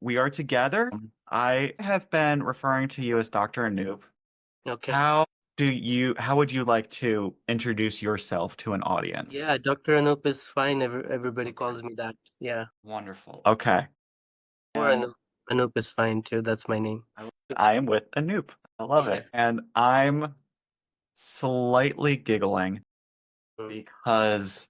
We are together. I have been referring to you as Dr. Anup. Okay. How would you like to introduce yourself to an audience? Yeah, Dr. Anup is fine. Everybody calls me that. Yeah. Wonderful. Okay. Or And Anup. Anup is fine too. That's my name. I am with Anup. I love Yeah. it. And I'm slightly giggling Mm. because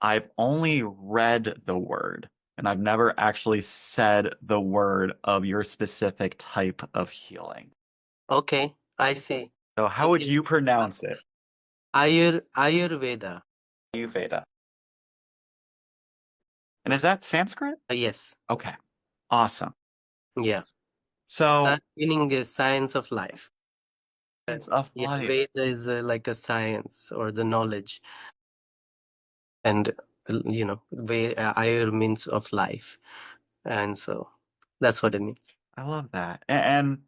I've only read the word and I've never actually said the word of your specific type of healing. Okay, I see. So how would Ayur, you pronounce it? Ayurveda. Ayurveda. And is that Sanskrit? Yes. Okay. Awesome. Yeah. So Meaning is science of life. it's of Yeah, life. Veda is like a science or the knowledge, and Ayur means of life, and so that's what it means. I love that. And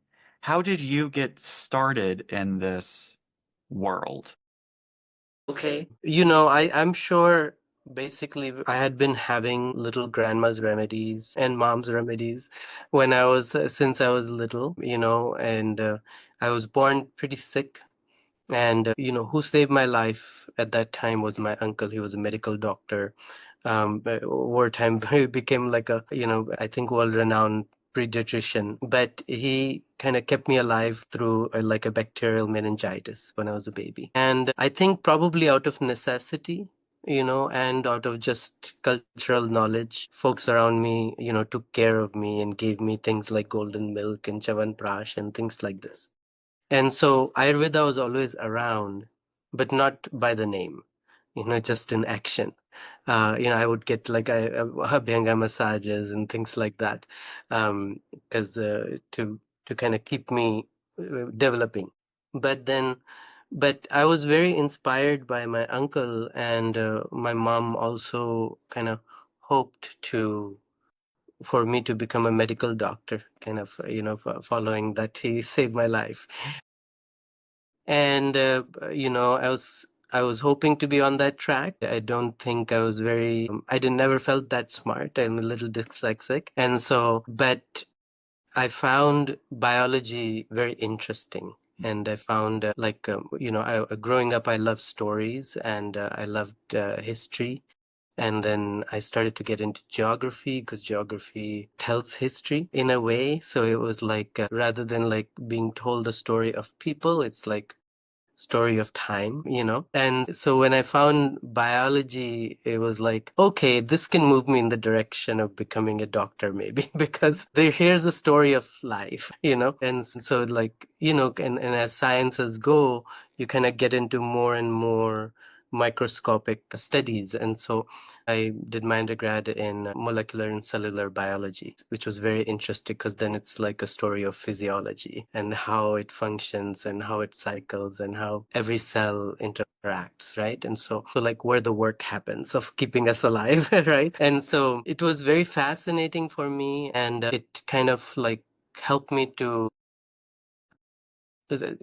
how did you get started in this world? Okay. I'm sure basically I had been having little grandma's remedies and mom's remedies when I was since I was little, and I was born pretty sick. And who saved my life at that time was my uncle. He was a medical doctor. But over time, he became like a, I think world-renowned pediatrician. But he kind of kept me alive through like a bacterial meningitis when I was a baby. And I think probably out of necessity, and out of just cultural knowledge, folks around me, took care of me and gave me things like golden milk and chawanprash and things like this. And so Ayurveda was always around, but not by the name, just in action. I would get like Abhyanga massages and things like that, because to kind of keep me developing. But then, but I was very inspired by my uncle, and my mom also kind of hoped to for me to become a medical doctor, kind of, following that he saved my life. And I was hoping to be on that track. I don't think I was very I didn't never felt that smart. I'm a little dyslexic, and so but I found biology very interesting. And I found growing up, I loved stories, and I loved history. And then I started to get into geography because geography tells history in a way. So it was like rather than like being told a story of people, it's like story of time. And so when I found biology, it was like, okay, this can move me in the direction of becoming a doctor, maybe, because here's a story of life. And so, like, and as sciences go, you kind of get into more and more microscopic studies. And so I did my undergrad in molecular and cellular biology, which was very interesting because then it's like a story of physiology and how it functions and how it cycles and how every cell interacts, right? And so like where the work happens of keeping us alive, right? And so it was very fascinating for me, and it kind of like helped me to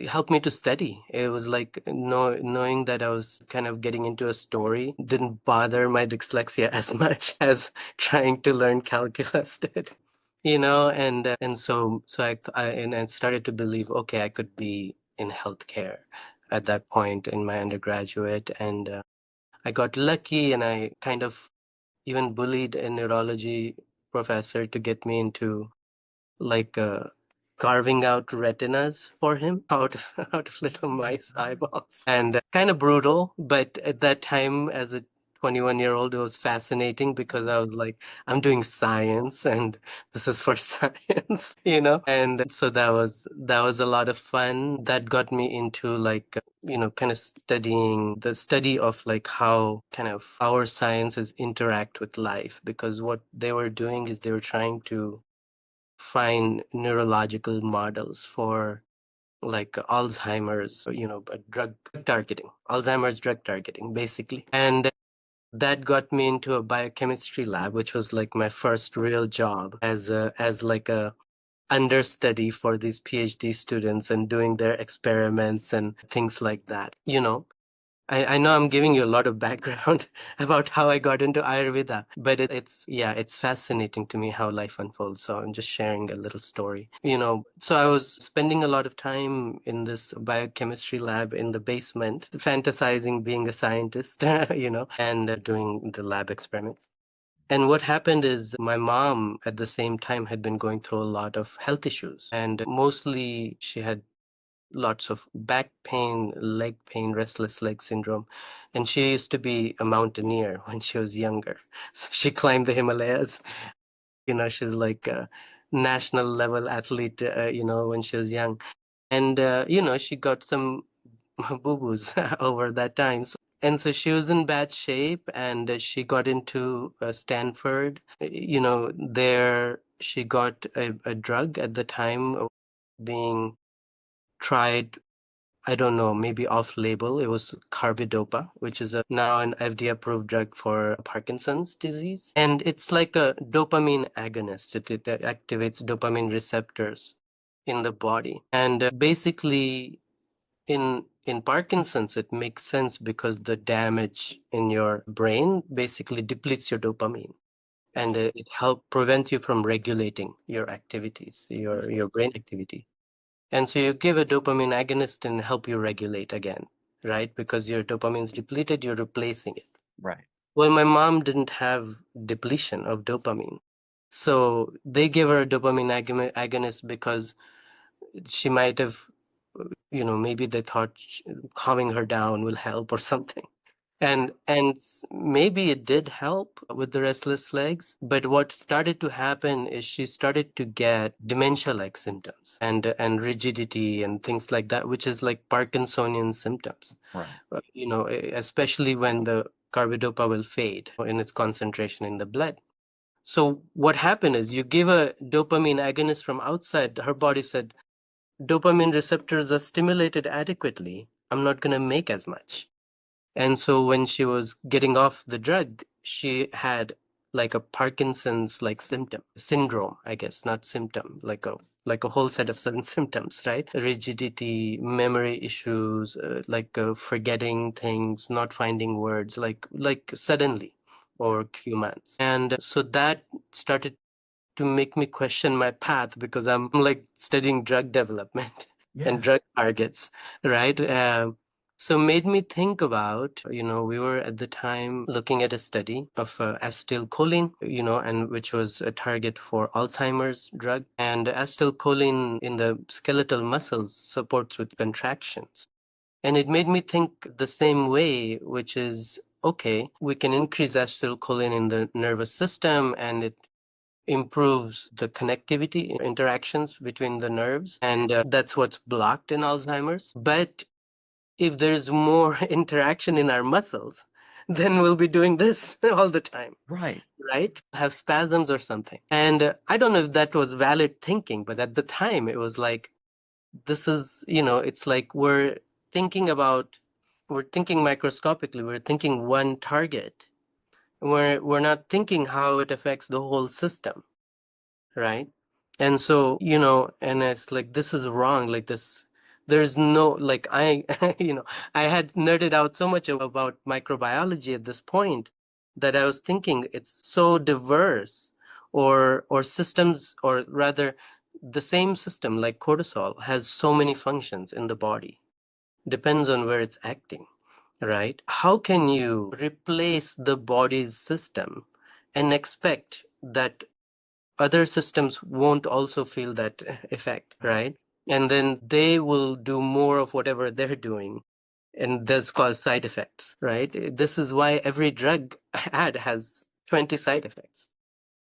helped me to study. It was like knowing that I was kind of getting into a story didn't bother my dyslexia as much as trying to learn calculus did. And so I started to believe, okay, I could be in healthcare at that point in my undergraduate, and I got lucky, and I kind of even bullied a neurology professor to get me into like carving out retinas for him out of out of little mice eyeballs, and kind of brutal, but at that time as a 21-year-old, it was fascinating because I was like, I'm doing science and this is for science. And so that was a lot of fun. That got me into like kind of studying the study of like how kind of our sciences interact with life, because what they were doing is they were trying to find neurological models for like Alzheimer's, drug targeting, Alzheimer's drug targeting, basically. And that got me into a biochemistry lab, which was like my first real job as like a understudy for these PhD students and doing their experiments and things like that. I know I'm giving you a lot of background about how I got into Ayurveda, but yeah, it's fascinating to me how life unfolds. So I'm just sharing a little story. So I was spending a lot of time in this biochemistry lab in the basement, fantasizing being a scientist, and doing the lab experiments. And what happened is my mom at the same time had been going through a lot of health issues. And mostly she had lots of back pain, leg pain, restless leg syndrome. And she used to be a mountaineer when she was younger. So she climbed the Himalayas. She's like a national level athlete, when she was young. And, she got some boo-boos over that time. And so she was in bad shape, and she got into Stanford. There she got a drug at the time being tried. I don't know, maybe off label. It was carbidopa, which is now an FDA approved drug for Parkinson's disease. And it's like a dopamine agonist. It activates dopamine receptors in the body. And basically, in Parkinson's, it makes sense because the damage in your brain basically depletes your dopamine. And it helps prevent you from regulating your activities, your brain activity. And so you give a dopamine agonist and help you regulate again, right? Because your dopamine is depleted, you're replacing it. Right. Well, my mom didn't have depletion of dopamine. So they gave her a dopamine agonist because she might have, maybe they thought calming her down will help or something. And maybe it did help with the restless legs, but what started to happen is she started to get dementia-like symptoms and rigidity and things like that, which is like Parkinsonian symptoms. Right. Especially when the carbidopa will fade in its concentration in the blood. So what happened is you give a dopamine agonist from outside, her body said, dopamine receptors are stimulated adequately. I'm not going to make as much. And so when she was getting off the drug, she had like a Parkinson's like syndrome, I guess, not symptom, like a whole set of certain symptoms, right? Rigidity, memory issues, forgetting things, not finding words, like suddenly over a few months. And so that started to make me question my path because I'm like studying drug development and Yeah. drug targets, right? So made me think about, we were at the time looking at a study of acetylcholine, and which was a target for Alzheimer's drug. And acetylcholine in the skeletal muscles supports with contractions. And it made me think the same way, which is, okay, we can increase acetylcholine in the nervous system and it improves the connectivity interactions between the nerves, and that's what's blocked in Alzheimer's. But if there's more interaction in our muscles, then we'll be doing this all the time, Right. right? Have spasms or something. And I don't know if that was valid thinking, but at the time it was like, this is, it's like we're thinking microscopically, we're thinking one target. We're not thinking how it affects the whole system, right? And so, and it's like, this is wrong. Like this, there's no, like I, I had nerded out so much about microbiology at this point that I was thinking it's so diverse, or systems, or rather the same system like cortisol has so many functions in the body, depends on where it's acting, right? How can you replace the body's system and expect that other systems won't also feel that effect, right? And then they will do more of whatever they're doing, and this cause side effects, right? This is why every drug ad has 20 side effects.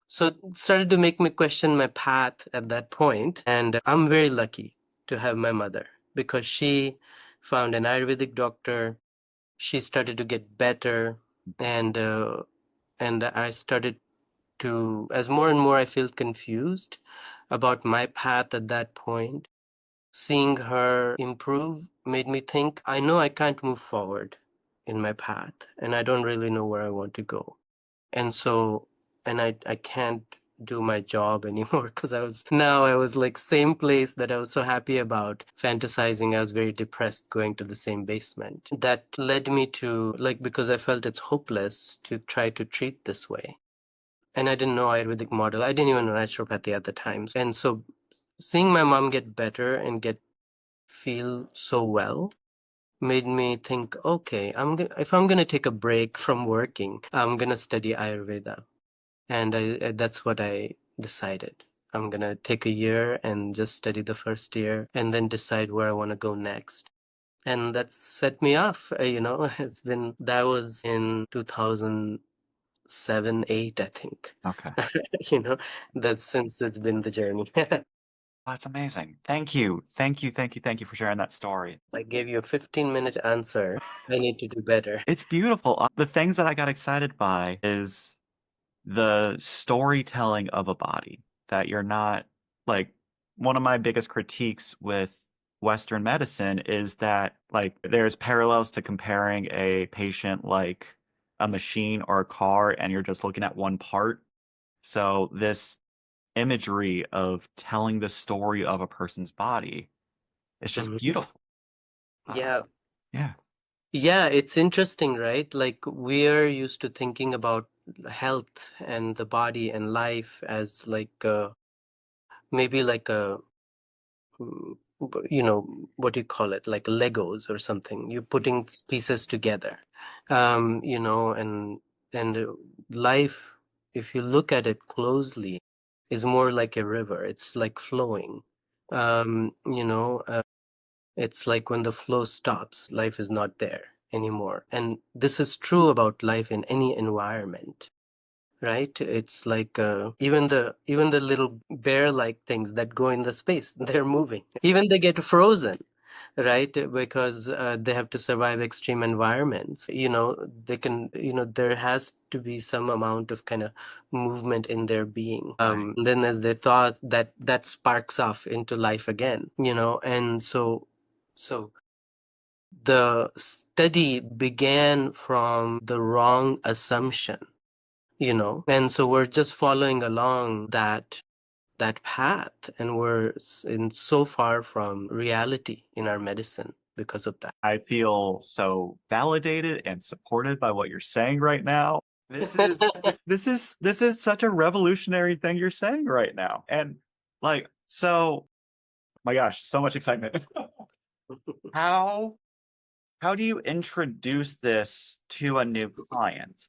So it started to make me question my path at that point, and I'm very lucky to have my mother because she found an Ayurvedic doctor. She started to get better, and I started to, as more and more I feel confused about my path at that point, seeing her improve made me think, I know I can't move forward in my path, and I don't really know where I want to go. And so, and I can't do my job anymore because I was like same place that I was so happy about fantasizing. I was very depressed going to the same basement. That led me to, like, because I felt it's hopeless to try to treat this way. And I didn't know Ayurvedic model. I didn't even know naturopathy at the time. And so seeing my mom get better and get feel so well made me think, okay, if I'm gonna take a break from working, I'm gonna study Ayurveda. And that's what I decided. I'm gonna take a year and just study the first year and then decide where I want to go next. And that set me off, that was in 2007, 8, I think. Okay. you know, that's since it's been the journey. That's amazing. Thank you. Thank you. Thank you. Thank you for sharing that story. I gave you a 15-minute answer. I need to do better. It's beautiful. The things that I got excited by is the storytelling of a body, that you're not like one of my biggest critiques with Western medicine is that like there's parallels to comparing a patient like a machine or a car and you're just looking at one part. So this imagery of telling the story of a person's body is just Mhm. beautiful. Yeah. Yeah. Yeah, it's interesting, right? Like we're used to thinking about health and the body and life as like maybe like a what do you call it, like Legos or something. You're putting pieces together, and life, if you look at it closely, is more like a river. It's like flowing. It's like when the flow stops, life is not there anymore. And this is true about life in any environment, right? It's like even the little bear-like things that go in the space, they're moving. Even they get frozen, right? Because they have to survive extreme environments. They can, there has to be some amount of kind of movement in their being. Right. Then as they thought that sparks off into life again, and so the study began from the wrong assumption, and so we're just following along that path, and we're in so far from reality in our medicine because of that. I feel so validated and supported by what you're saying right now. This is such a revolutionary thing you're saying right now. And like so my gosh, so much excitement. How how do you introduce this to a new client?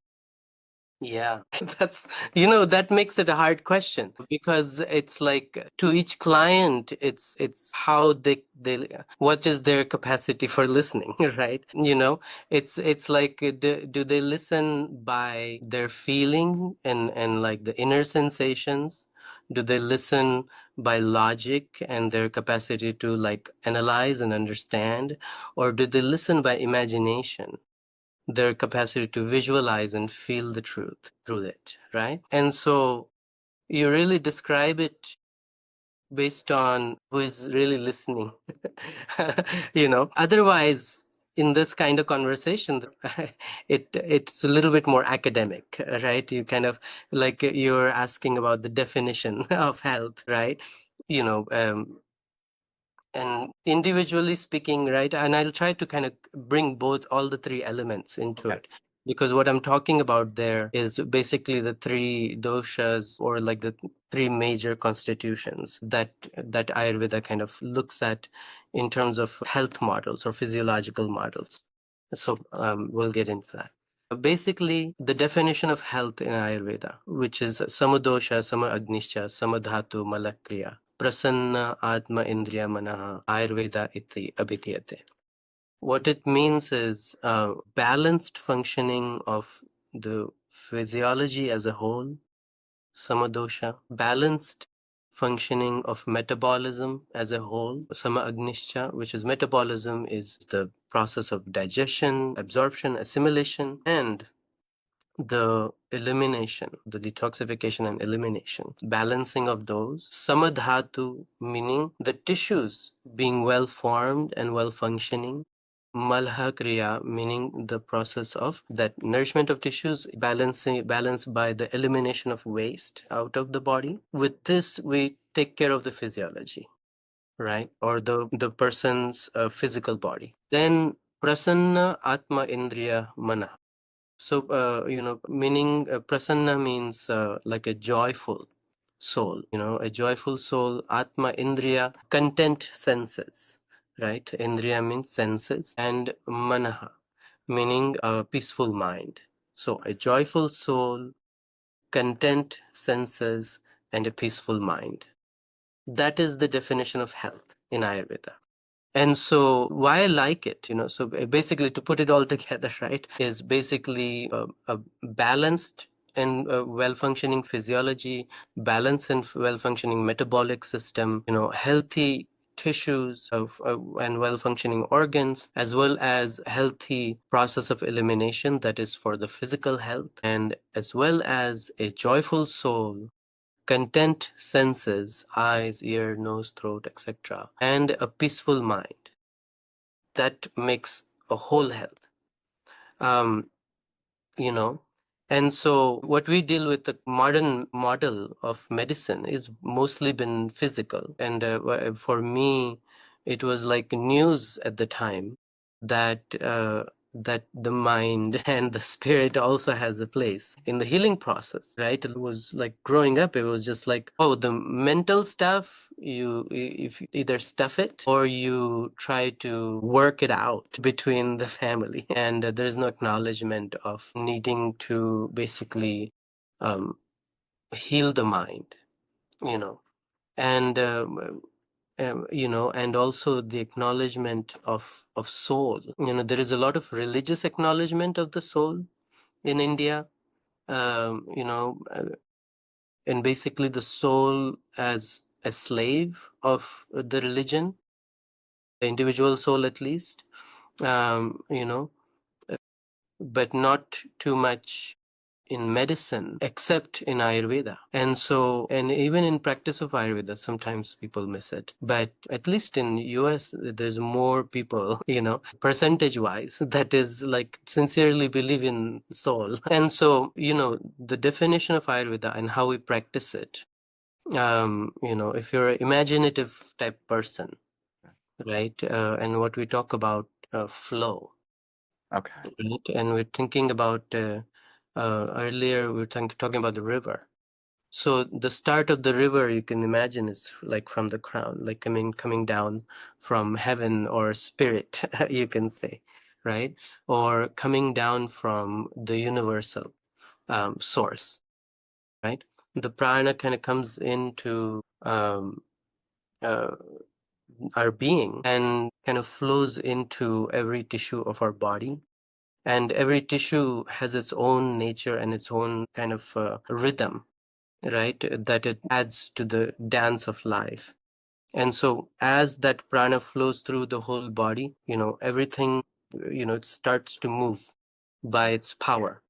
Yeah, that makes it a hard question because it's like to each client, it's how they what is their capacity for listening, right? It's like do they listen by their feeling and like the inner sensations? Do they listen by logic and their capacity to like analyze and understand, or do they listen by imagination? Their capacity to visualize and feel the truth through it, right? And so you really describe it based on who is really listening. Otherwise, in this kind of conversation, it's a little bit more academic, right? You kind of like you're asking about the definition of health, right? you know um, and individually speaking, right, and I'll try to kind of bring both all the three elements into Okay. it, because what I'm talking about there is basically the three doshas, or like the three major constitutions that Ayurveda kind of looks at in terms of health models or physiological models. So we'll get into that. Basically, the definition of health in Ayurveda, which is samadosha, sama samadhatu, malakriya, prasanna, atma, indriya, manaha, Ayurveda iti abhidhyate. What it means is balanced functioning of the physiology as a whole, samadosha, balanced functioning of metabolism as a whole, sama agnischa, which is metabolism is the process of digestion, absorption, assimilation, and the elimination, the detoxification and elimination, balancing of those. Samadhatu, meaning the tissues being well formed and well functioning. Malha Kriya, meaning the process of that nourishment of tissues, balanced by the elimination of waste out of the body. With this, we take care of the physiology, right? Or the person's physical body. Then Prasanna Atma Indriya Mana. So, meaning prasanna means like a joyful soul, a joyful soul, Atma Indriya, content senses, right? Indriya means senses, and Manaha, meaning a peaceful mind. So, a joyful soul, content senses, and a peaceful mind. That is the definition of health in Ayurveda. And so why I like it, so basically to put it all together, right, is basically a balanced and well-functioning physiology, balanced and well-functioning metabolic system, healthy tissues and well-functioning organs, as well as healthy process of elimination that is for the physical health, and as well as a joyful soul, content senses, eyes, ear, nose, throat, etc., and a peaceful mind. That makes a whole health. Um, you know, and so what we deal with, the modern model of medicine, is mostly been physical. And for me, it was like news at the time that that the mind and the spirit also has a place in the healing process, right? It was like growing up, it was just like, oh, the mental stuff, if you either stuff it or you try to work it out between the family, and there's no acknowledgement of needing to basically um, heal the mind, you know and and also the acknowledgement of soul. There is a lot of religious acknowledgement of the soul in India, um, you know and basically the soul as a slave of the religion, the individual soul at least, um, you know uh, but not too much in medicine except in Ayurveda. And even in practice of Ayurveda, sometimes people miss it, but at least in US there's more people, percentage wise, that is like sincerely believe in soul. And so, the definition of Ayurveda and how we practice it, if you're an imaginative type person, right, and what we talk about, flow, Okay. right? And we're thinking about earlier we were talking about the river. So the start of the river, you can imagine, is like from the crown, like coming down from heaven or spirit, you can say, right? Or coming down from the universal source, right? The prana kind of comes into uh, our being and kind of flows into every tissue of our body. And every tissue has its own nature and its own kind of rhythm, right? That it adds to the dance of life. And so as that prana flows through the whole body, everything, it starts to move by its power.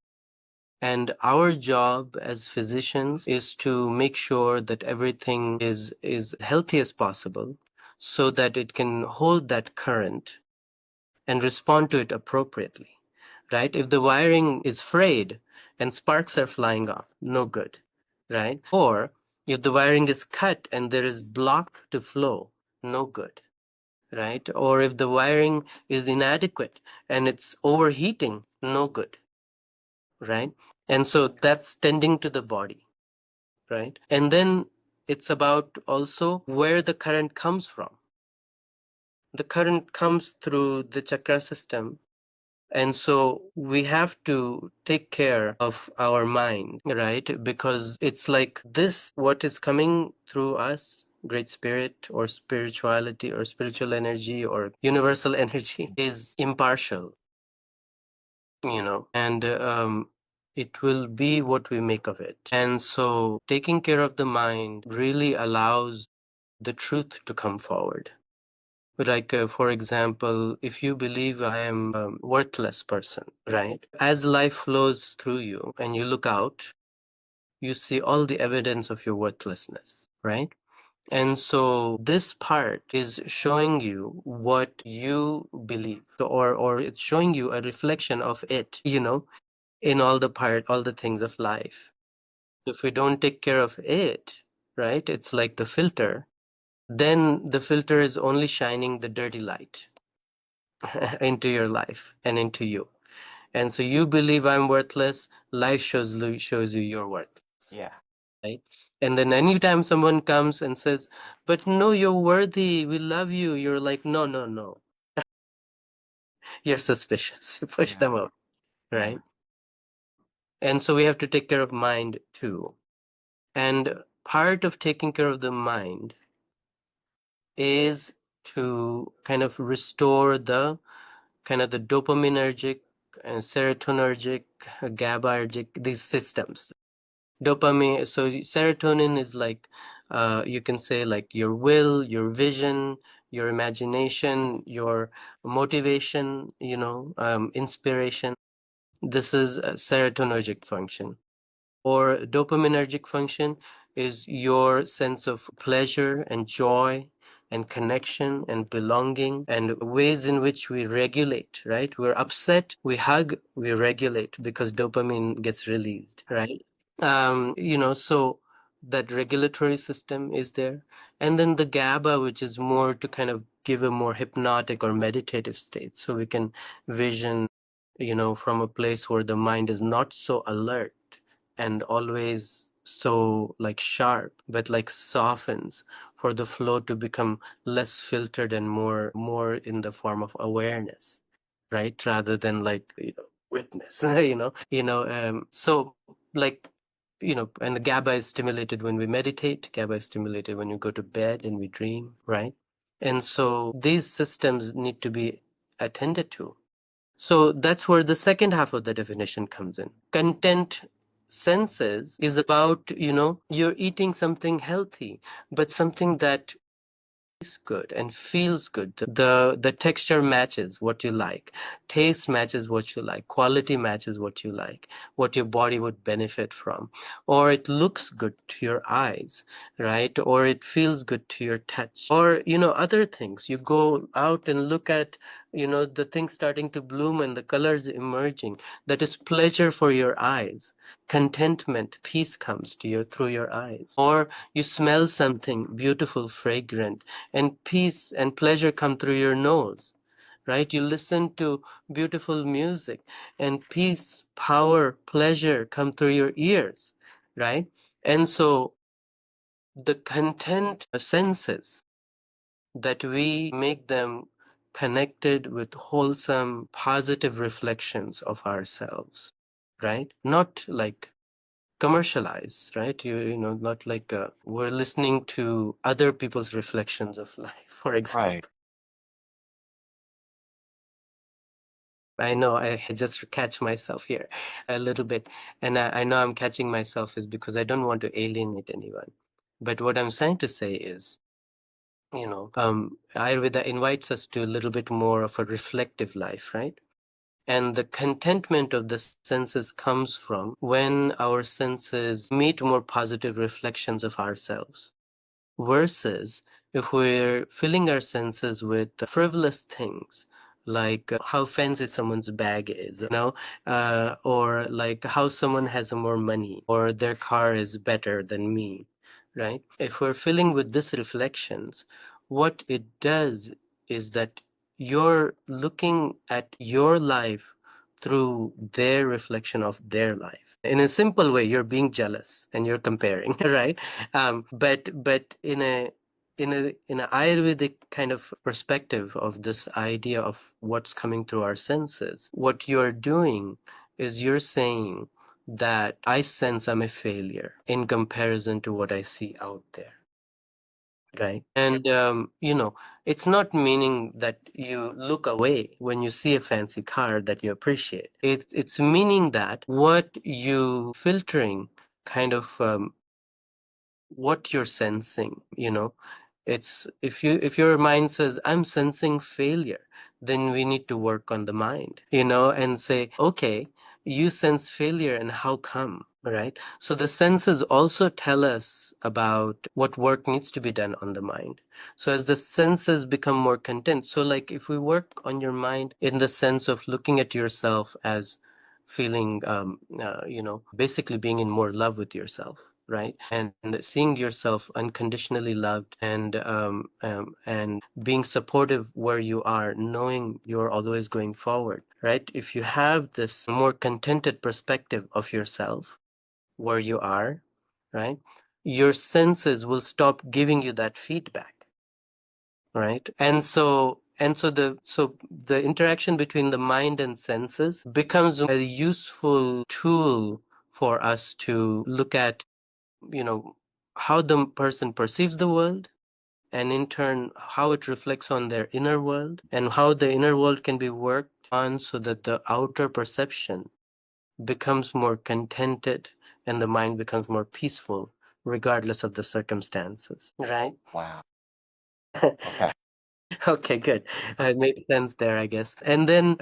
And our job as physicians is to make sure that everything is healthy as possible, so that it can hold that current and respond to it appropriately, right? If the wiring is frayed and sparks are flying off, no good, right? Or if the wiring is cut and there is block to flow, no good, right? Or if the wiring is inadequate and it's overheating, no good, right? And so that's tending to the body, right? And then it's about also where the current comes from. The current comes through the chakra system. And so we have to take care of our mind, right? Because it's like this, what is coming through us, great spirit or spirituality or spiritual energy or universal energy, is impartial, and it will be what we make of it. And so taking care of the mind really allows the truth to come forward. Like, for example, if you believe I am a worthless person, right? As life flows through you and you look out, you see all the evidence of your worthlessness, right? And so this part is showing you what you believe, or it's showing you a reflection of it, in all the things of life. If we don't take care of it, right, it's like the filter, then the filter is only shining the dirty light into your life and into you. And so you believe I'm worthless, life shows you you're worthless. Yeah. Right? And then anytime someone comes and says, but no, you're worthy, we love you, you're like, no, no, no. You're suspicious. You push Yeah. them out, Yeah. right? And so we have to take care of mind too. And part of taking care of the mind is to kind of restore the dopaminergic and serotonergic, GABAergic, these systems. Dopamine, so serotonin is like, you can say like your will, your vision, your imagination, your motivation, inspiration. This is a serotonergic function. Or dopaminergic function is your sense of pleasure and joy and connection and belonging, and ways in which we regulate, right? We're upset, we hug, we regulate because dopamine gets released, right? So that regulatory system is there. And then the GABA, which is more to kind of give a more hypnotic or meditative state. So we can vision, from a place where the mind is not so alert and always so like sharp, but like softens for the flow to become less filtered and more in the form of awareness, right? Rather than like, witness, so like, and the GABA is stimulated when we meditate, GABA is stimulated when you go to bed and we dream, right? And so these systems need to be attended to. So that's where the second half of the definition comes in. Content senses is about, you're eating something healthy, but something that tastes good and feels good. The texture matches what you like, taste matches what you like, quality matches what you like, what your body would benefit from, or it looks good to your eyes, right? Or it feels good to your touch, or other things. You go out and look at the things starting to bloom and the colors emerging. That is pleasure for your eyes. Contentment, peace comes to you through your eyes. Or you smell something beautiful, fragrant, and peace and pleasure come through your nose, right? You listen to beautiful music and peace, power, pleasure come through your ears, right? And so the content senses, that we make them connected with wholesome, positive reflections of ourselves, right? Not like commercialized, right? Not like we're listening to other people's reflections of life, for example. Right. I know I just catch myself here a little bit, and I know I'm catching myself is because I don't want to alienate anyone. But what I'm trying to say is, Ayurveda invites us to a little bit more of a reflective life, right? And the contentment of the senses comes from when our senses meet more positive reflections of ourselves, versus if we're filling our senses with frivolous things, like how fancy someone's bag is, or like how someone has more money or their car is better than me, right? If we're filling with these reflections, what it does is that you're looking at your life through their reflection of their life. In a simple way, you're being jealous and you're comparing, right? But in a Ayurvedic kind of perspective of this idea of what's coming through our senses, what you're doing is you're saying that I sense I'm a failure in comparison to what I see out there. Right. And, it's not meaning that you look away when you see a fancy car that you appreciate. It's meaning that what you filtering kind of what you're sensing, it's if your mind says I'm sensing failure, then we need to work on the mind, and say, okay, you sense failure and how come? right? So the senses also tell us about what work needs to be done on the mind. So as the senses become more content, so like if we work on your mind in the sense of looking at yourself as feeling, basically being in more love with yourself, right? And seeing yourself unconditionally loved, and being supportive where you are, knowing you're always going forward, right? If you have this more contented perspective of yourself, where you are, right? Your senses will stop giving you that feedback, right? And so the interaction between the mind and senses becomes a useful tool for us to look at, you know, how the person perceives the world, and in turn how it reflects on their inner world, and how the inner world can be worked on so that the outer perception becomes more contented and the mind becomes more peaceful regardless of the circumstances, right? Wow. Okay. Okay, good. It made sense there, I guess. And then,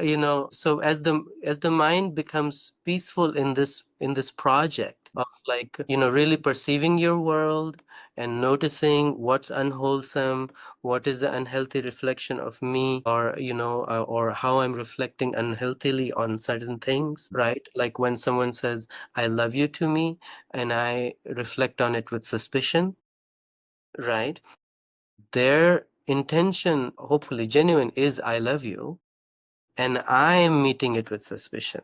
so as the mind becomes peaceful in this project of, like, really perceiving your world and noticing what's unwholesome, what is the unhealthy reflection of me, or or how I'm reflecting unhealthily on certain things, right? Like when someone says I love you to me and I reflect on it with suspicion, right? Their intention, hopefully genuine, is I love you, and I'm meeting it with suspicion,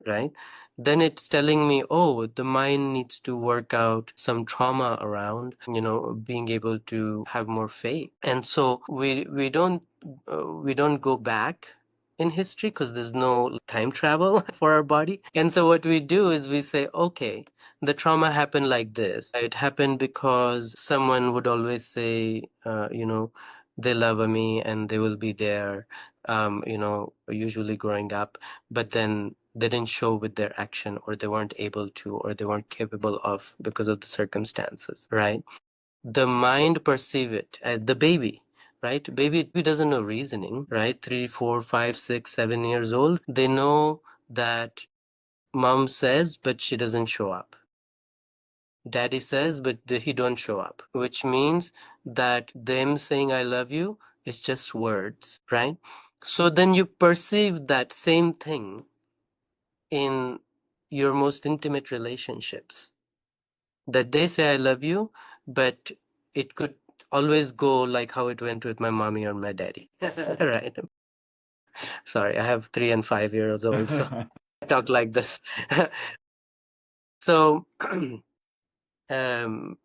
right? Then it's telling me, oh, the mind needs to work out some trauma around, being able to have more faith. And so we don't go back in history because there's no time travel for our body. And so what we do is we say, okay, the trauma happened like this. It happened because someone would always say, they love me and they will be there, usually growing up, but then they didn't show with their action, or they weren't able to, or they weren't capable of because of the circumstances, right? The mind perceive it. The baby, right? Baby doesn't know reasoning, right? 3, 4, 5, 6, 7 years old. They know that mom says, but she doesn't show up. Daddy says, but he don't show up, which means that them saying I love you is just words, right? So then you perceive that same thing in your most intimate relationships, that they say I love you, but it could always go like how it went with my mommy or my daddy. Right. Sorry, I have 3 and 5 years old, so I talk like this. So, and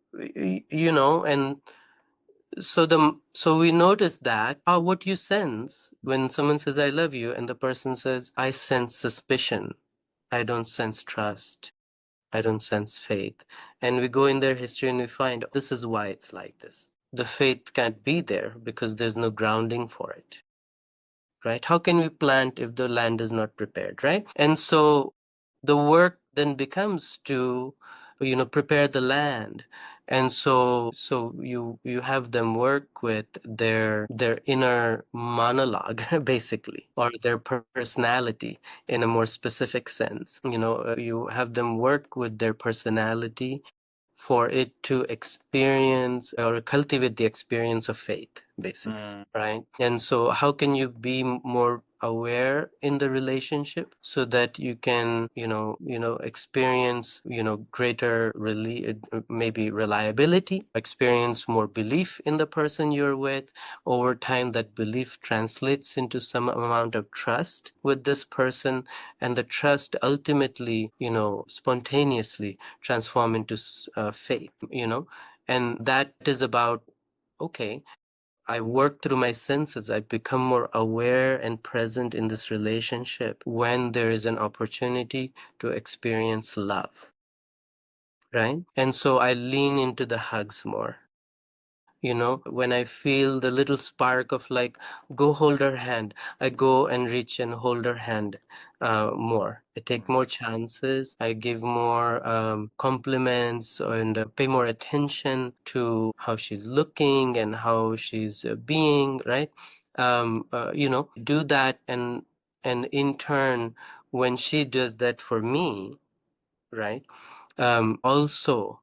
so we notice that what you sense when someone says I love you and the person says I sense suspicion, I don't sense trust, I don't sense faith. And we go in their history and we find this is why it's like this. The faith can't be there because there's no grounding for it, right? How can we plant if the land is not prepared, right? And so the work then becomes to, prepare the land. And so you have them work with their inner monologue basically, or their personality in a more specific sense. You have them work with their personality for it to experience or cultivate the experience of faith, basically, Mm, right? And so how can you be more aware in the relationship so that you can experience greater maybe reliability, experience more belief in the person you're with. Over time that belief translates into some amount of trust with this person, and the trust ultimately spontaneously transform into faith, and that is about, okay, I work through my senses. I become more aware and present in this relationship when there is an opportunity to experience love, right? And so I lean into the hugs more. When I feel the little spark of like, go hold her hand, I go and reach and hold her hand more. I take more chances. I give more compliments, and pay more attention to how she's looking and how she's being, right? Do that, and in turn, when she does that for me, right? Also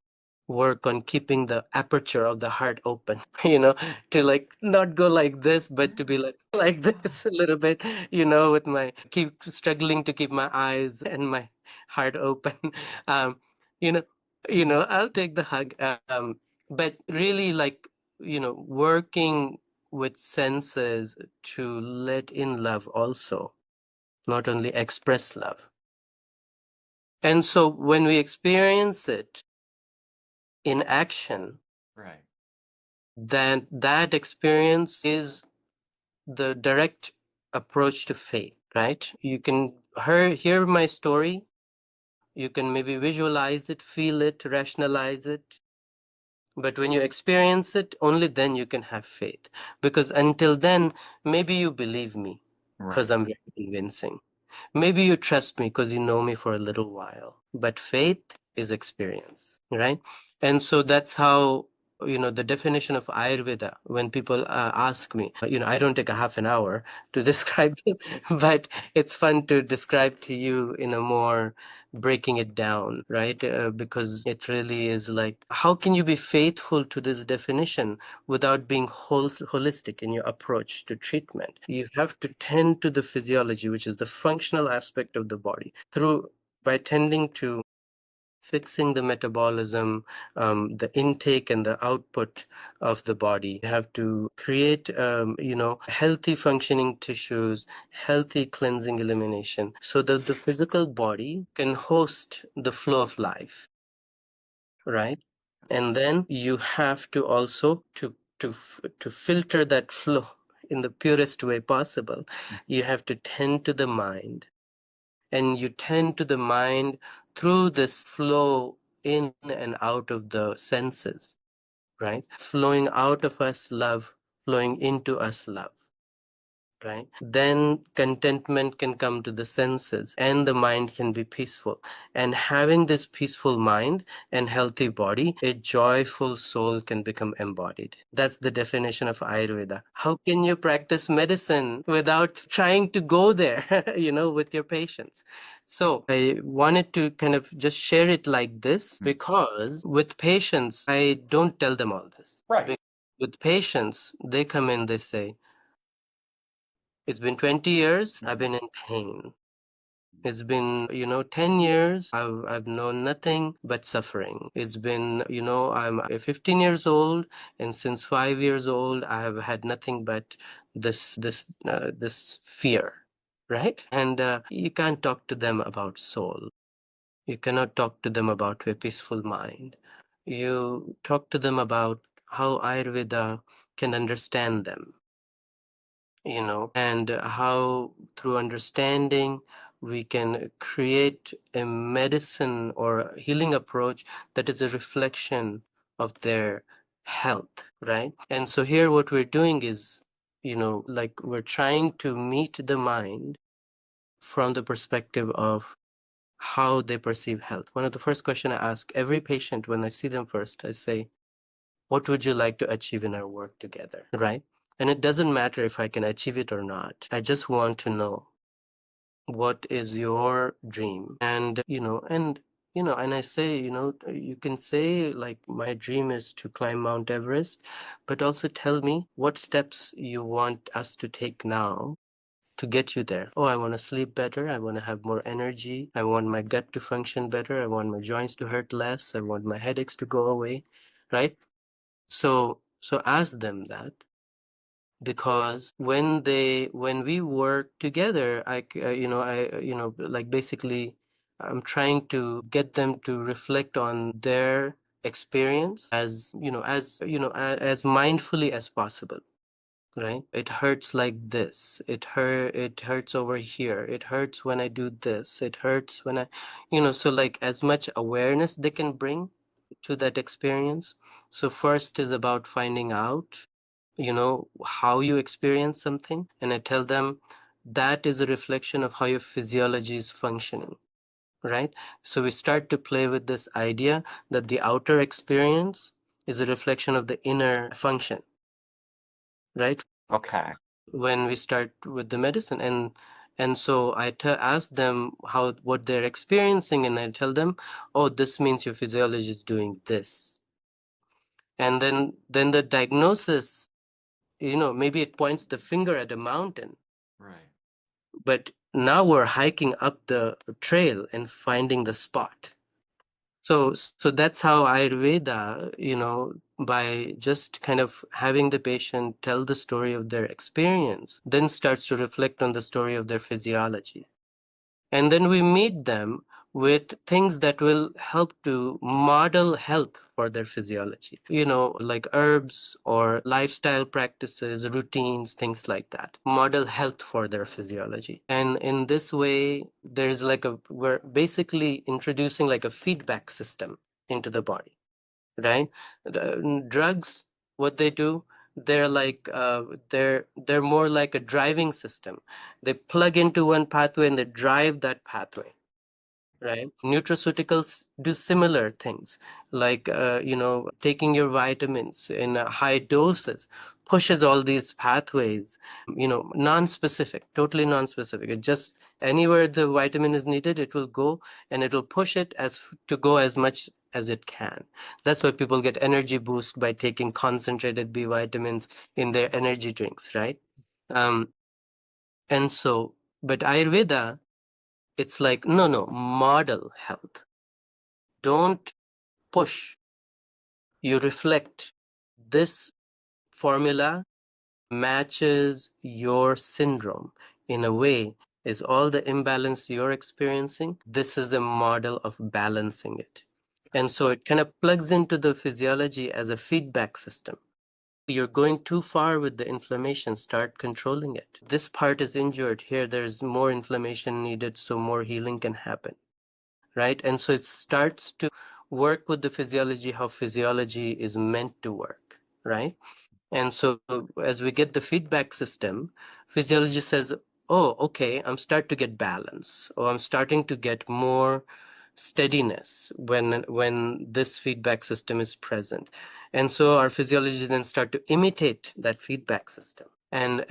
work on keeping the aperture of the heart open, you know, to like not go like this, but to be like this a little bit, you know, with my keep struggling to keep my eyes and my heart open. Um, you know, I'll take the hug. But really like, working with senses to let in love also, not only express love. And so when we experience it in action, Right. then that experience is the direct approach to faith, right? You can hear my story, you can maybe visualize it, feel it, rationalize it. But when you experience it, only then you can have faith. Because until then, maybe you believe me because Right. I'm very convincing. Maybe you trust me because you know me for a little while, but faith is experience, right? And so that's how, the definition of Ayurveda, when people ask me, I don't take a half an hour to describe it, but it's fun to describe to you in a more breaking it down, right? Because it really is like, how can you be faithful to this definition without being holistic in your approach to treatment? You have to tend to the physiology, which is the functional aspect of the body, through by tending to fixing the metabolism, the intake and the output of the body. You have to create, healthy functioning tissues, healthy cleansing elimination, so that the physical body can host the flow of life, right? And then you have to also to filter that flow in the purest way possible. You have to tend to the mind, and you tend to the mind through this flow in and out of the senses, right? Flowing out of us love, flowing into us love, right? Then contentment can come to the senses and the mind can be peaceful. And having this peaceful mind and healthy body, a joyful soul can become embodied. That's the definition of Ayurveda. How can you practice medicine without trying to go there, with your patients? So I wanted to kind of just share it like this, because with patients, I don't tell them all this. Right. With patients, they come in, they say, it's been 20 years, I've been in pain. It's been, 10 years, I've known nothing but suffering. It's been, I'm 15 years old, and since 5 years old, I have had nothing but this fear, right? And you can't talk to them about soul. You cannot talk to them about a peaceful mind. You talk to them about how Ayurveda can understand them, and how through understanding we can create a medicine or a healing approach that is a reflection of their health, right? And so here what we're doing is, like we're trying to meet the mind from the perspective of how they perceive health. One of the first questions I ask every patient when I see them first, I say, what would you like to achieve in our work together, right? And it doesn't matter if I can achieve it or not. I just want to know, what is your dream? And and I say, you can say like, my dream is to climb Mount Everest, but also tell me what steps you want us to take now to get you there. Oh, I want to sleep better, I want to have more energy, I want my gut to function better, I want my joints to hurt less, I want my headaches to go away, right? So ask them that, because when we work together, like basically I'm trying to get them to reflect on their experience as mindfully as possible, right? It hurts like this, it hurts over here, it hurts when I do this, it hurts when I, so like as much awareness they can bring to that experience. So first is about finding out, how you experience something, and I tell them that is a reflection of how your physiology is functioning, right? So we start to play with this idea that the outer experience is a reflection of the inner function, right? Okay. When we start with the medicine, And so I ask them what they're experiencing, and I tell them, oh, this means your physiology is doing this. And then the diagnosis, maybe it points the finger at a mountain. Right. But now we're hiking up the trail and finding the spot. So that's how Ayurveda, by just kind of having the patient tell the story of their experience, then starts to reflect on the story of their physiology. And then we meet them with things that will help to model health for their physiology, like herbs or lifestyle practices, routines, things like that. Model health for their physiology. And in this way, we're basically introducing like a feedback system into the body, right? Drugs, what they do, they're like they're more like a driving system. They plug into one pathway and they drive that pathway, right? Nutraceuticals do similar things, like taking your vitamins in high doses pushes all these pathways, non-specific, totally non-specific. It just anywhere the vitamin is needed, it will go, and it will push it to go as much as it can. That's why people get energy boost by taking concentrated B vitamins in their energy drinks, right? um and so, but Ayurveda, it's like, no, no, model health. Don't push. You reflect. This formula matches your syndrome in a way. Is all the imbalance you're experiencing? This is a model of balancing it. And so it kind of plugs into the physiology as a feedback system. You're going too far with the inflammation, start controlling it. This part is injured here, there's more inflammation needed, so more healing can happen, right? And so it starts to work with the physiology, how physiology is meant to work, right? And so as we get the feedback system, physiology says, oh, okay, I'm starting to get balance, or I'm starting to get more steadiness when this feedback system is present. And so our physiology then start to imitate that feedback system. And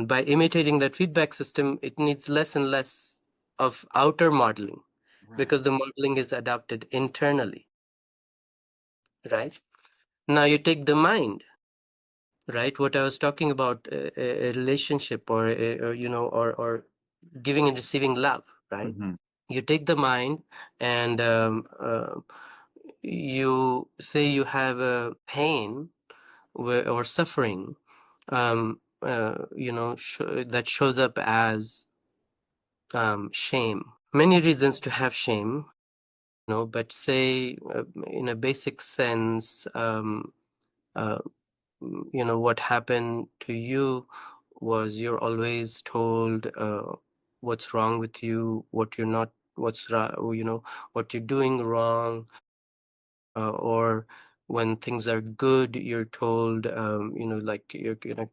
by imitating that feedback system, it needs less and less of outer modeling, Right. because the modeling is adapted internally, right? Now you take the mind, right? What I was talking about, a relationship, or giving and receiving love, right? Mhm. You take the mind, and you say you have a pain or suffering, that shows up as shame. Many reasons to have shame, but say, in a basic sense, uh, what happened to you was you're always told what's wrong with you, what you're not, what you're doing wrong, or when things are good, you're told, like you're gonna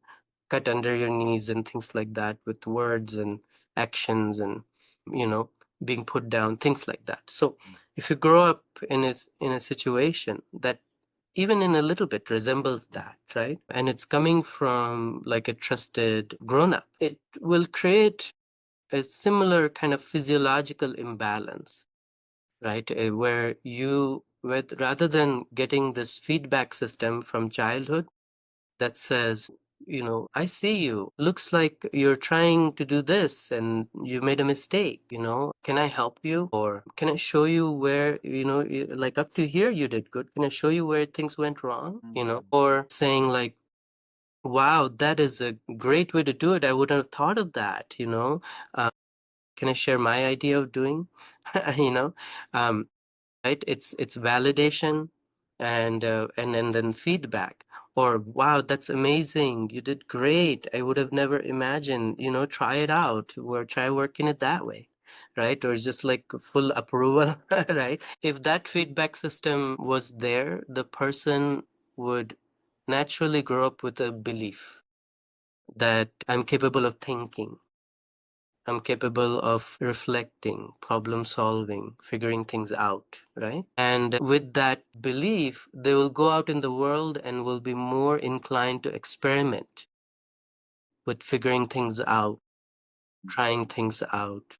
cut under your knees and things like that, with words and actions, and you know being put down, things like that. So if you grow up in a situation that even in a little bit resembles that, right? And it's coming from like a trusted grown up, it will create a similar kind of physiological imbalance, right? Where rather than getting this feedback system from childhood that says, I see you. Looks like you're trying to do this and you made a mistake, Can I help you? Or can I show you where, like up to here you did good. Can I show you where things went wrong? Or saying like, wow, that is a great way to do it. I wouldn't have thought of that, Can I share my idea of doing? you know, um, right? It's validation, and then feedback. Or wow, that's amazing, you did great, I would have never imagined, try it out, or try working it that way, right? Or just like full approval. Right? If that feedback system was there, the person would naturally grow up with a belief that I'm capable of thinking, I'm capable of reflecting, problem solving, figuring things out, right? And with that belief, they will go out in the world and will be more inclined to experiment with figuring things out. trying things out,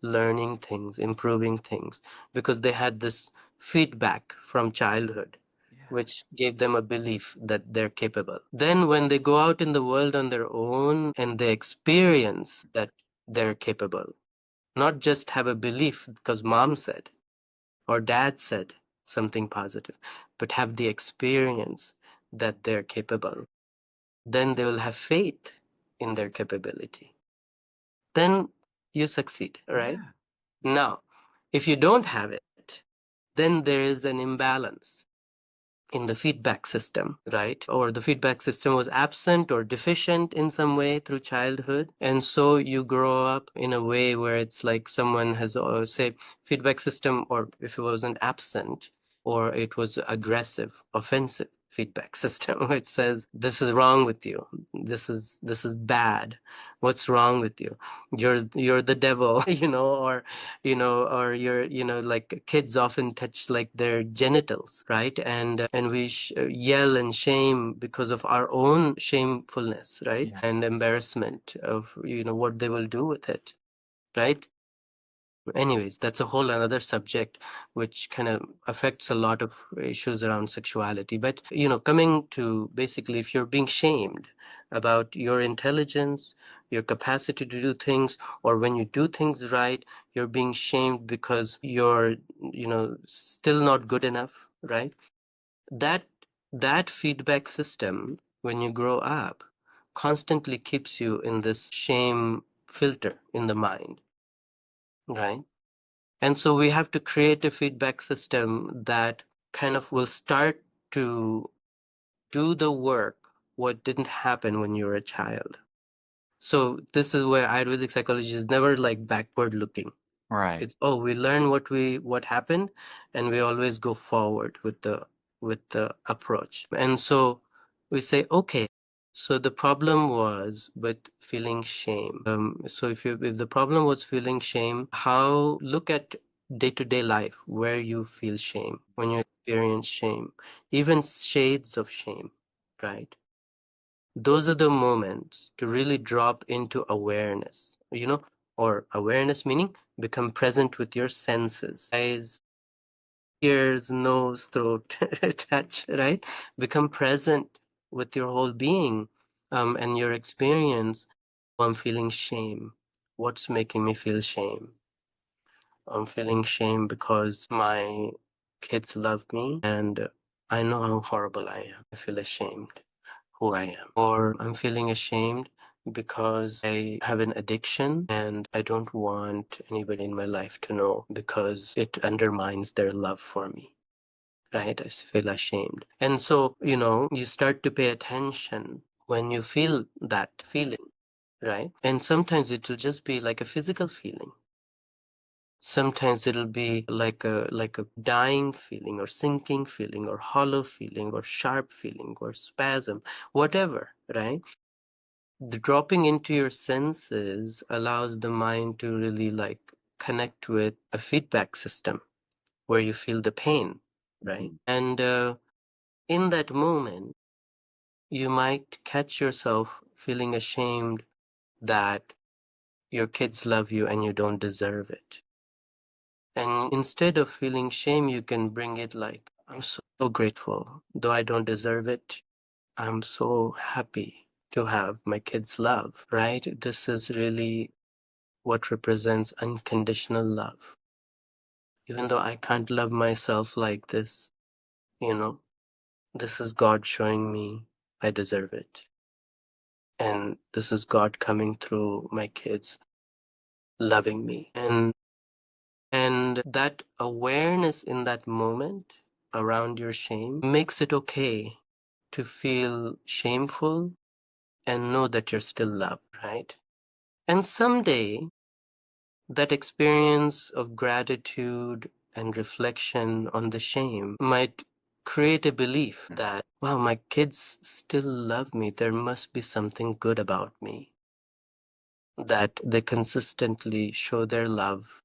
learning things, improving things, because they had this feedback from childhood, Yeah. which gave them a belief that they're capable. Then, when they go out in the world on their own and they experience that they're capable, not just have a belief because mom said or dad said something positive, but have the experience that they're capable, then they will have faith in their capability. Then you succeed, right? Yeah. Now, if you don't have it, then there is an imbalance in the feedback system, right? Or the feedback system was absent or deficient in some way through childhood. And so you grow up in a way where it's like someone has, say, feedback system, or if it wasn't absent, or it was aggressive, offensive feedback system, which says, this is wrong with you. This is bad. What's wrong with you? You're the devil, or you're, like kids often touch like their genitals, right? And we yell and shame because of our own shamefulness, right? Yeah. And embarrassment of, what they will do with it, right? Anyways, that's a whole another subject which kind of affects a lot of issues around sexuality. But, coming to basically, if you're being shamed about your intelligence, your capacity to do things, or when you do things right, you're being shamed because you're, still not good enough, right? That that feedback system, when you grow up, constantly keeps you in this shame filter in the mind, right? And so we have to create a feedback system that kind of will start to do the work what didn't happen when you were a child. So this is where Ayurvedic psychology is never like backward looking. Right. It's, oh, we learn what happened, and we always go forward with the approach. And so we say, okay, so the problem was with feeling shame. So if the problem was feeling shame, how look at day-to-day life where you feel shame, when you experience shame, even shades of shame, right? Those are the moments to really drop into awareness, or awareness meaning become present with your senses, eyes, ears, nose, throat, touch, right? Become present with your whole being, and your experience. I'm feeling shame. What's making me feel shame? I'm feeling shame because my kids love me and I know how horrible I am. I feel ashamed who I am. Or I'm feeling ashamed because I have an addiction and I don't want anybody in my life to know because it undermines their love for me. Right? I feel ashamed. And so, you start to pay attention when you feel that feeling, right? And sometimes it will just be like a physical feeling. Sometimes it'll be like a dying feeling or sinking feeling or hollow feeling or sharp feeling or spasm, whatever, right? The dropping into your senses allows the mind to really like connect with a feedback system where you feel the pain, right? And in that moment, you might catch yourself feeling ashamed that your kids love you and you don't deserve it. And instead of feeling shame, you can bring it like, I'm so grateful. Though I don't deserve it, I'm so happy to have my kids' love, right? This is really what represents unconditional love. Even though I can't love myself like this, you know, this is God showing me I deserve it. And this is God coming through my kids, loving me. And that awareness in that moment around your shame makes it okay to feel shameful and know that you're still loved, right? And someday that experience of gratitude and reflection on the shame might create a belief that, wow, my kids still love me. There must be something good about me, that they consistently show their love,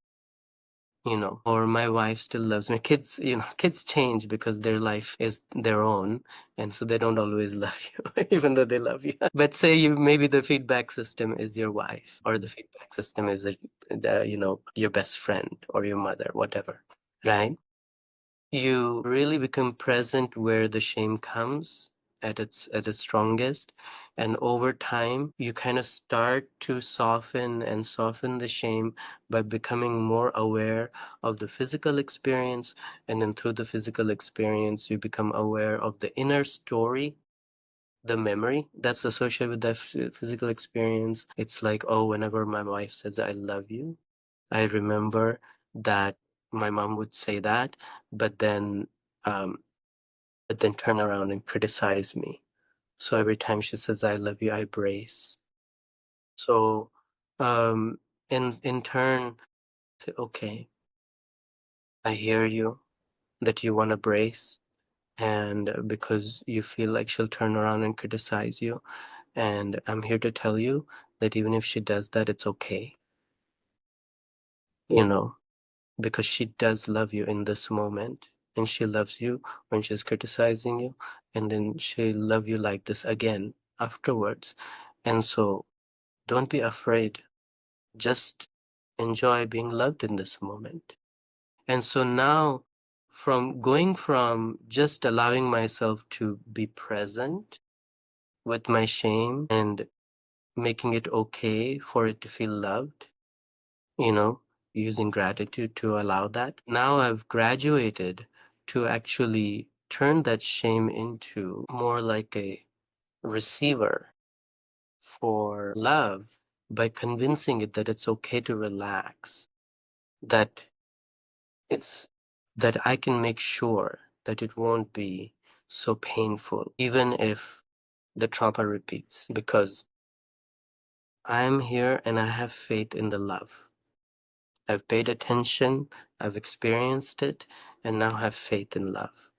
or my wife still loves me. Kids, kids change because their life is their own, and so they don't always love you, even though they love you. But say maybe the feedback system is your wife, or the feedback system is, your best friend or your mother, whatever, right? You really become present where the shame comes at its strongest, and over time you kind of start to soften the shame by becoming more aware of the physical experience, and then through the physical experience you become aware of the inner story, the memory that's associated with that physical experience. It's like, oh, whenever my wife says I love you, I remember that my mom would say that, but then um, turn around and criticize me. So every time she says I love you, I brace. So um, in turn, say, okay, I hear you that you want to brace, and because you feel like she'll turn around and criticize you, and I'm here to tell you that even if she does that, it's okay, you know. Because she does love you in this moment, and she loves you when she's criticizing you, and then she'll love you like this again afterwards. And so don't be afraid, just enjoy being loved in this moment. And so now, from going from just allowing myself to be present with my shame and making it okay for it to feel loved, you know, using gratitude to allow that. Now I've graduated to actually turn that shame into more like a receiver for love by convincing it that it's okay to relax, that it's that I can make sure that it won't be so painful, even if the trauma repeats, because I'm here and I have faith in the love. I've paid attention, I've experienced it, and now have faith in love.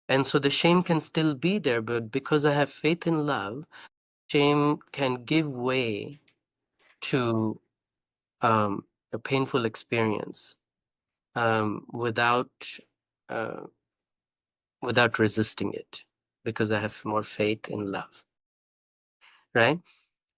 And so the shame can still be there, but because I have faith in love, shame can give way to a painful experience without uh, without resisting it, because I have more faith in love, right?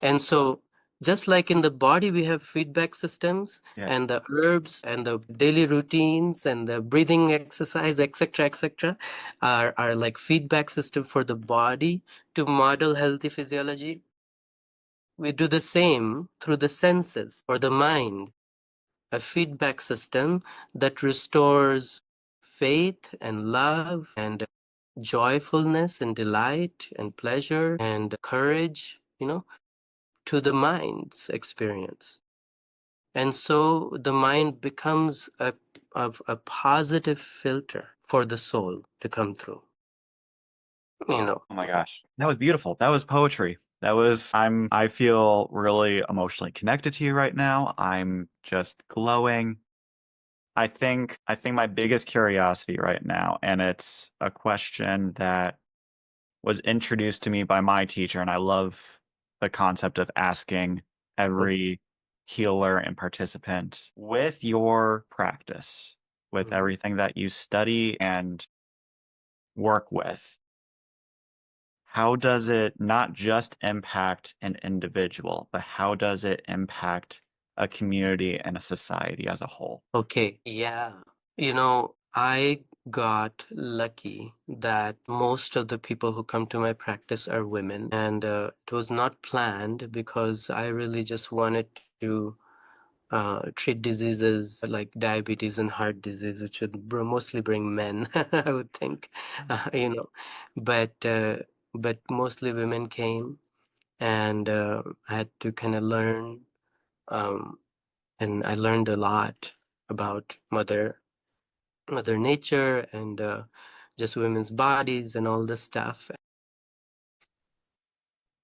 And so, just like in the body, we have feedback systems, Yeah. and the herbs and the daily routines and the breathing exercise, etc., are like feedback system for the body to model healthy physiology. We do the same through the senses or the mind, a feedback system that restores faith and love and joyfulness and delight and pleasure and courage, to the mind's experience. And so the mind becomes a positive filter for the soul to come through, you know. Oh my gosh. That was beautiful. That was poetry. I feel really emotionally connected to you right now. I'm just glowing. I think my biggest curiosity right now, and it's a question that was introduced to me by my teacher, and I love the concept of asking every healer and participant with your practice, with Mhm. everything that you study and work with. How does it not just impact an individual, but how does it impact a community and a society as a whole? Okay, yeah. I got lucky that most of the people who come to my practice are women, and it was not planned because I really just wanted to treat diseases like diabetes and heart disease, which would mostly bring men, I would think, but mostly women came, and I had to kind of learn, um, and I learned a lot about Mother Nature and just women's bodies and all this stuff.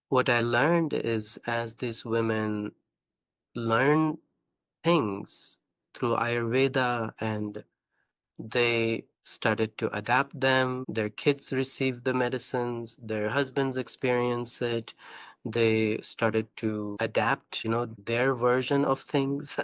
What I learned is as these women learn things through Ayurveda, and they started to adapt them. Their kids received the medicines, their husbands experience it, they started to adapt, their version of things,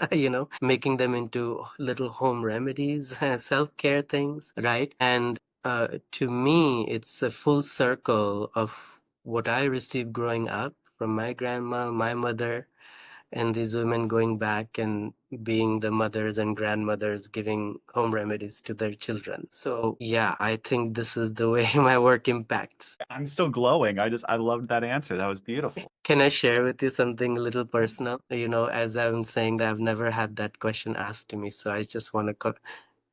making them into little home remedies, self-care things, right? And to me, it's a full circle of what I received growing up from my grandma, my mother, and these women going back and being the mothers and grandmothers giving home remedies to their children. So yeah, I think this is the way my work impacts. I'm still glowing. I loved that answer. That was beautiful. Can I share with you something a little personal? As I'm saying that I've never had that question asked to me, so I just want to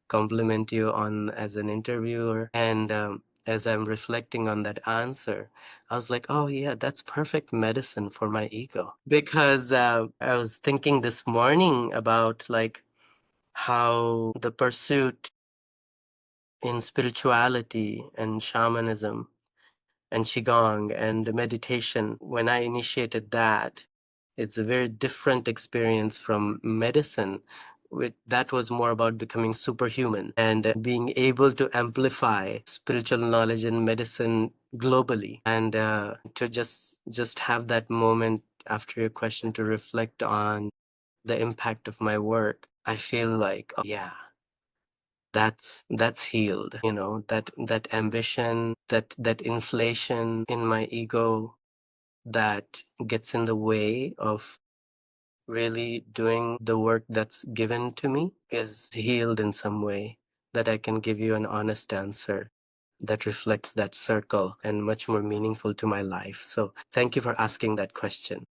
compliment you on as an interviewer. And as I'm reflecting on that answer, I was like, oh yeah, that's perfect medicine for my ego. Because I was thinking this morning about like how the pursuit in spirituality and shamanism and qigong and meditation, when I initiated that, it's a very different experience from medicine. That was more about becoming superhuman and being able to amplify spiritual knowledge and medicine globally, and to just have that moment after your question to reflect on the impact of my work. I feel like, oh, yeah, that's healed. That ambition, that inflation in my ego that gets in the way of really doing the work that's given to me is healed in some way, that I can give you an honest answer that reflects that circle and much more meaningful to my life. So thank you for asking that question.